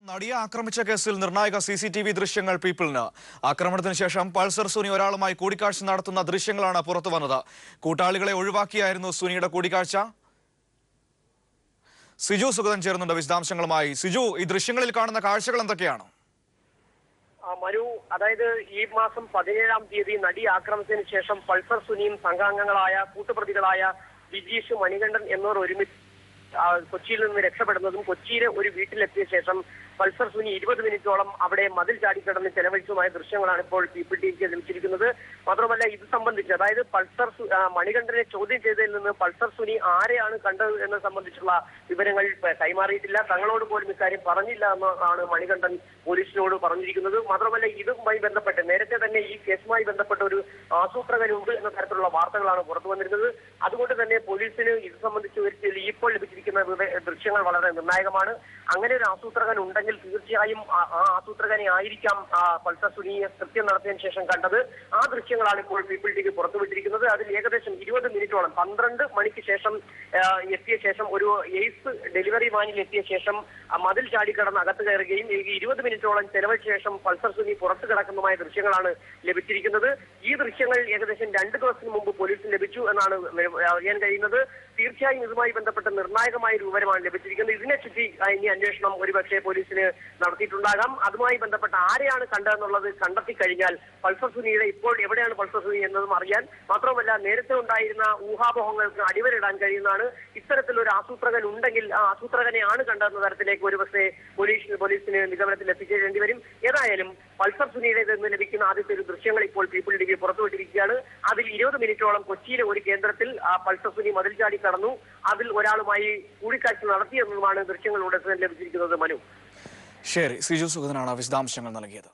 നടിയെ ആക്രമിച്ച കേസിൽ നിർണായക CCTV ദൃശ്യങ്ങൾ പീപ്പിളിന്. ആക്രമണത്തിന് ശേഷം പൾസർ സുനി ഒരാളുമായി കൂടിക്കാഴ്ച നടത്തുന്ന ദൃശ്യങ്ങളാണ് പുറത്തു വന്നത്. കൂട്ടാളികളെ ഒഴിവാക്കിയായിരുന്നു സുനിയുടെ കൂടിക്കാഴ്ച. സിജു സുഗതൻ ചേർന്നുണ്ട് വിശദാംശങ്ങളുമായി. സിജു, ഈ ദൃശ്യങ്ങളിൽ കാണുന്ന കാഴ്ചകൾ എന്തൊക്കെയാണ്? മനു, അതായത് ഈ മാസം 17-ാം തീയതി നടി ആക്രമണത്തിന് ശേഷം പൾസർ സുനിയും സംഘാംഗങ്ങളായ കൂട്ടുപ്രതികളായ വിജീഷ്, മണികണ്ഠൻ എന്നിവർ ഒരുമിച്ച് കൊച്ചിയിൽ നിന്ന് രക്ഷപ്പെടുന്നതും കൊച്ചിയിലെ ഒരു വീട്ടിലെത്തിയ ശേഷം പൾസർ സുനി 20 മിനിറ്റോളം അവിടെ മതിൽ ചാടിക്കടന്ന് ചെലവഴിച്ചതുമായ ദൃശ്യങ്ങളാണ് ഇപ്പോൾ പീപ്പിൾ ടിവിക്ക് ലഭിച്ചിരിക്കുന്നത്. മാത്രമല്ല, ഇത് സംബന്ധിച്ച് അതായത് മണികണ്ഠനെ ചോദ്യം ചെയ്തതിൽ നിന്ന് പൾസർ സുനി ആരെയാണ് കണ്ടത് എന്നത് സംബന്ധിച്ചുള്ള വിവരങ്ങൾ കൈമാറിയിട്ടില്ല. തങ്ങളോട് പോലും ഇക്കാര്യം പറഞ്ഞില്ല എന്നാണ് മണികണ്ഠൻ പോലീസിനോട് പറഞ്ഞിരിക്കുന്നത്. മാത്രമല്ല, ഇതുമായി ബന്ധപ്പെട്ട് നേരത്തെ തന്നെ ഈ കേസുമായി ബന്ധപ്പെട്ട ഒരു ആസൂത്രകനുണ്ട് എന്ന തരത്തിലുള്ള വാർത്തകളാണ് പുറത്തു വന്നിരുന്നത്. അതുകൊണ്ട് തന്നെ പോലീസിന് ഇത് സംബന്ധിച്ച് ഇപ്പോൾ ലഭിച്ചിരിക്കുന്ന ദൃശ്യങ്ങൾ വളരെ നിർണായകമാണ്. അങ്ങനെ ഒരു ആസൂത്രകൻ ഉണ്ടെങ്കിൽ തീർച്ചയായും ആ ആസൂത്രകനെ ആയിരിക്കാം പൾസർ സുനിയെ കൃത്യം നടത്തിയതിനു ശേഷം കണ്ടത്. ആ ദൃശ്യങ്ങളാണ് ഇപ്പോൾ പീപ്പിൾ ടിവി പുറത്തുവിട്ടിരിക്കുന്നത്. അതിൽ ഏകദേശം 20 മിനിറ്റോളം 12 മണിക്ക് ശേഷം എത്തിയ ശേഷം ഒരു എയ്സ് ഡെലിവറി വാനിൽ എത്തിയ ശേഷം മതിൽ ചാടിക്കടന്ന് അകത്ത് കയറുകയും 20 മിനിറ്റോളം ചെലവഴിച്ച ശേഷം പൾസർ സുനി പുറത്തു കിടക്കുന്നതുമായ ദൃശ്യങ്ങളാണ് ലഭിച്ചിരിക്കുന്നത്. ഈ ദൃശ്യങ്ങൾ ഏകദേശം 2 ദിവസത്തിന് മുമ്പ് പോലീസിന് ലഭിച്ചു എന്നാണ് അറിയാൻ കഴിയുന്നത്. തീർച്ചയായും ഇതുമായി ബന്ധപ്പെട്ട നിർണായകമായ ഒരു വിവരമാണ് ലഭിച്ചിരിക്കുന്നത്. ഇതിനെ ചുറ്റി ഇനി അന്വേഷണം ഒരുപക്ഷെ പോലീസിന് നടത്തിയിട്ടുണ്ടാകാം. അതുമായി ബന്ധപ്പെട്ട ആരെയാണ് കണ്ടതെന്നുള്ളത് കണ്ടെത്തി കഴിഞ്ഞാൽ പൾസർ സുനിയുടെ ഇപ്പോൾ എവിടെയാണ് പൾസർ സുനി എന്നതും അറിയാൻ, മാത്രമല്ല നേരത്തെ ഉണ്ടായിരുന്ന ഊഹാപോഹങ്ങൾക്ക് അടിവരയിടാൻ കഴിയുന്നതാണ്. ഇത്തരത്തിലൊരു ആസൂത്രകൻ ഉണ്ടെങ്കിൽ ആ ആസൂത്രകനെയാണ് കണ്ടതെന്ന തരത്തിലേക്ക് ഒരുപക്ഷെ പോലീസിന് നിഗമനത്തിൽ എത്തിച്ചേരേണ്ടി വരും. ഏതായാലും പൾസർ സുനിയുടെ നിന്ന് ലഭിക്കുന്ന ആദ്യത്തെ ഒരു ദൃശ്യങ്ങൾ ഇപ്പോൾ പീപ്പിൾ ടിവി പുറത്തുവിട്ടിരിക്കുകയാണ്. അതിൽ 20 മിനിറ്റോളം കൊച്ചിയിലെ ഒരു കേന്ദ്രത്തിൽ പൾസർ സുനി മതിൽ ചാടി കടന്നു. അതിൽ ഒരാളുമായി കൂടിക്കാഴ്ച നടത്തിയെന്നതുമാണ് ദൃശ്യങ്ങളിലൂടെ ലഭിച്ചിരിക്കുന്നത്. മനു, ശരി, സിജു സുഗതനാണ് വിശദാംശങ്ങൾ നൽകിയത്.